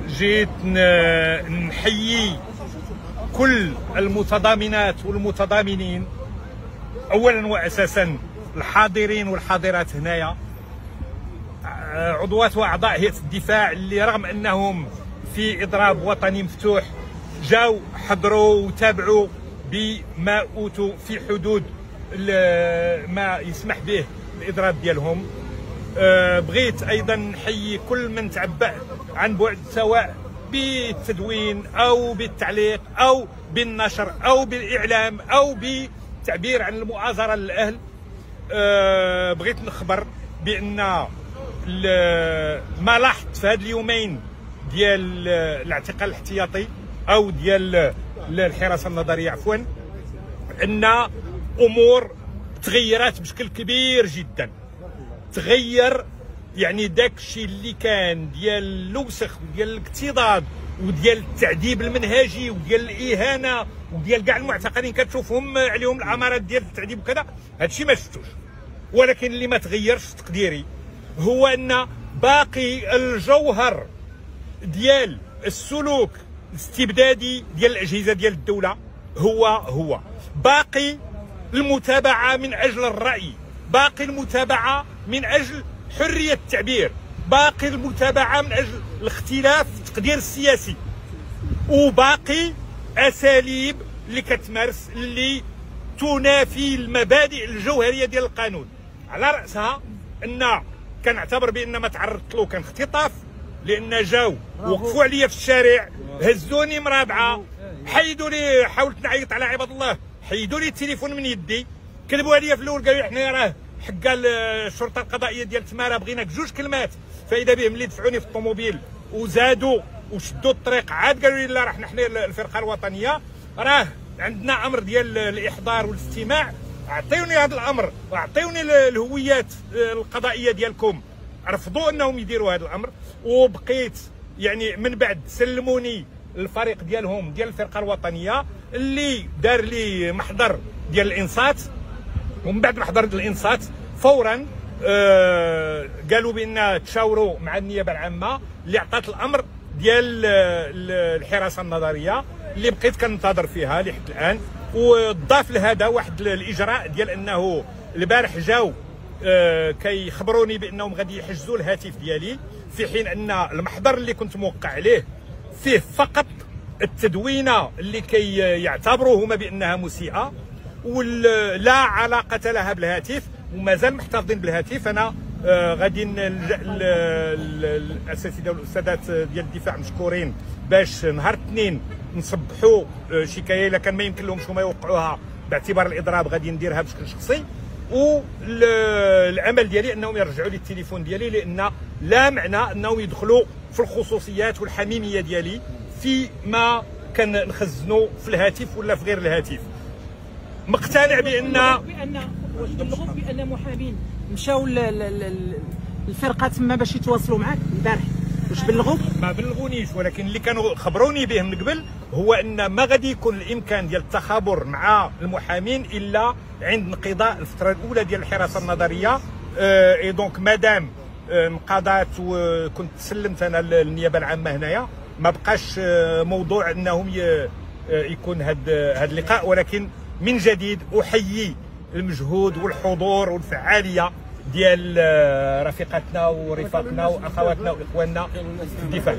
جيت نحيي كل المتضامنات والمتضامنين، اولا واساسا الحاضرين والحاضرات هنايا، عضوات واعضاء هيئه الدفاع اللي رغم انهم في اضراب وطني مفتوح جاو حضروا وتابعوا بما اوتوا في حدود ما يسمح به الاضراب ديالهم. بغيت ايضا نحيي كل من تعبأ عن بعد، سواء بالتدوين او بالتعليق او بالنشر او بالاعلام او بالتعبير عن المؤازره للاهل. بغيت نخبر بان ما لاحظت في هاد اليومين ديال الاعتقال الاحتياطي او ديال الحراسه النظريه عفوا، ان امور تغيرات بشكل كبير جدا. تغير يعني داك الشيء اللي كان ديال اللوسخ وديال الاكتظاظ وديال التعذيب المنهجي وديال الاهانه وديال كاع المعتقلين كتشوفهم عليهم العمارات ديال التعذيب وكذا، هادشي ما شفتوش. ولكن اللي ما تغيرش تقديري هو ان باقي الجوهر ديال السلوك الاستبدادي ديال الاجهزه ديال الدوله هو باقي المتابعه من اجل الراي، باقي المتابعه من اجل حريه التعبير، باقي المتابعه من اجل الاختلاف في التقدير السياسي، وباقي اساليب اللي كتمارس اللي تنافي المبادئ الجوهريه ديال القانون. على راسها ان كنعتبر بان ما تعرضت له كان اختطاف، لان جاو وقفوا عليا في الشارع، هزوني مرابعه، حيدوا لي، حاولت نعيط على عباد الله، حيدوا لي التليفون من يدي، كذبوا عليا في الاول، قالوا لي حنايا راه حكا الشرطه القضائيه ديال تماره بغيناك جوج كلمات، فاذا بهم اللي دفعوني في الطوموبيل وزادوا وشدوا الطريق، عاد قالوا لي لا راه حنا الفرقه الوطنيه راه عندنا امر ديال الاحضار والاستماع، اعطيوني هذا الامر واعطيوني الهويات القضائيه ديالكم. رفضوا انهم يديروا هذا الامر، وبقيت يعني من بعد سلموني الفريق ديالهم ديال الفرقه الوطنيه اللي دار لي محضر ديال الانصات، ومن بعد محضر الانصات فورا قالوا بان تشاوروا مع النيابه العامه اللي عطات الامر ديال الحراسه النظريه اللي بقيت كننتظر فيها لحد الان. وضاف لهذا واحد الاجراء ديال انه البارح جاو كيخبروني بانهم غادي يحجزوا الهاتف ديالي، في حين ان المحضر اللي كنت موقع عليه فيه فقط التدوينه اللي كيعتبروه هما بانها مسيئه ولا علاقه لها بالهاتف، ومازال محتفظين بالهاتف. انا غادي نلجا الاساتذه والاستاذات ديال الدفاع مشكورين باش نهار الاثنين نصبحوا شكايه الا كان ما يمكن لهمش هما يوقعوها باعتبار الاضراب، غادي نديرها بشكل شخصي. والعمل ديالي انهم يرجعوا لي التليفون ديالي، لان لا معنى انهم يدخلوا في الخصوصيات والحميميه ديالي فيما كنخزنوا في الهاتف ولا في غير الهاتف. مقتنع بان واش بلغوك بان محامين مشاو الفرقه تما باش يتواصلوا معاك البارح؟ واش بلغوك؟ ما بلغونيش، ولكن اللي كانوا خبروني به من قبل هو ان ما غادي يكون الامكان ديال التخابر مع المحامين الا عند انقضاء الفتره الاولى ديال الحراسه النظريه. اي دونك مادام انقضات وكنت سلمت انا للنيابه العامه هنايا، ما بقاش موضوع انهم يكون هذا اللقاء. ولكن من جديد احيي المجهود والحضور والفعاليه ديال رفيقاتنا ورفاقنا واخواتنا واخواننا في الدفاع.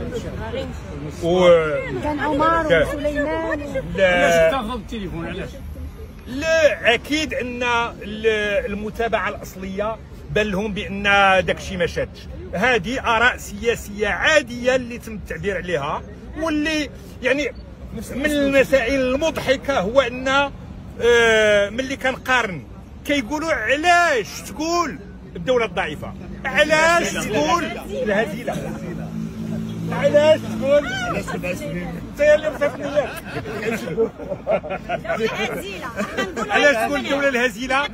كان عمر وسليمان. لا التليفون علاش؟ لا اكيد ان المتابعه الاصليه بان لهم بان داك الشيء ما شادش. هذه اراء سياسيه عاديه اللي تم التعبير عليها، واللي يعني من المسائل المضحكه هو ان ملي كنقارن كيقولوا علاش تقول الدوله الضعيفه، علاش تقول الهزيله، علاش تقول انت اللي مسافني علاش تقول الدوله الهزيله،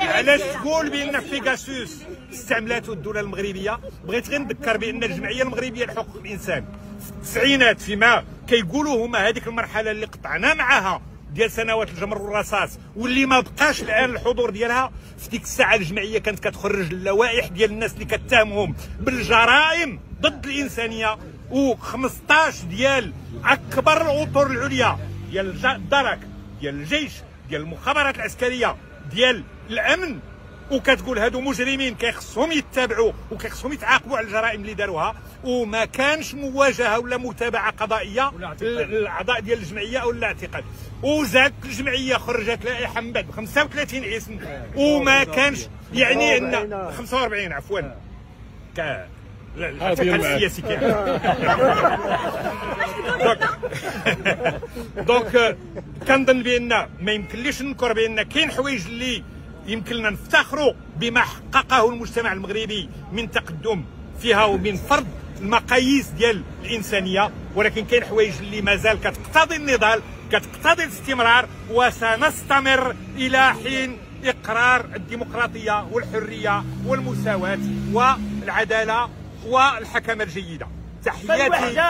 علاش تقول بان بيغاسوس استعملته الدوله المغربيه. بغيت غير نذكر بان الجمعيه المغربيه لحقوق الانسان في التسعينات فيما كيقولوا هما هذيك المرحله اللي قطعنا معها ديال سنوات الجمر والرصاص، واللي ما بقاش الان الحضور ديالها. في ديك الساعه الجمعيه كانت كتخرج اللوائح ديال الناس اللي كتهمهم بالجرائم ضد الانسانيه، و15 ديال اكبر الاطر العليا ديال الدرك، ديال الجيش، ديال المخابرات العسكريه، ديال الامن، وكتقول هادو مجرمين كيخصهم يتبعوا وكيخصهم يتعاقبوا على الجرائم اللي داروها، وما كانش مواجهه ولا متابعه قضائيه للاعضاء ديال الجمعيه او الاعتقال. وزادت الجمعيه خرجت لائحه من بعد ب 35 اسم، وما كانش يعني ان 45 عفوا الاعتقال السياسي كاين. دونك كنظن بان ما يمكنليش ننكر بان كاين حوايج اللي يمكن لنا نفتخروا بما حققه المجتمع المغربي من تقدم فيها ومن فرض المقاييس ديال الانسانيه، ولكن كاين حوايج اللي مازال كتقتضي النضال، كتقتضي الاستمرار، وسنستمر الى حين اقرار الديمقراطيه والحريه والمساواه والعداله والحكمه الجيده. تحياتي.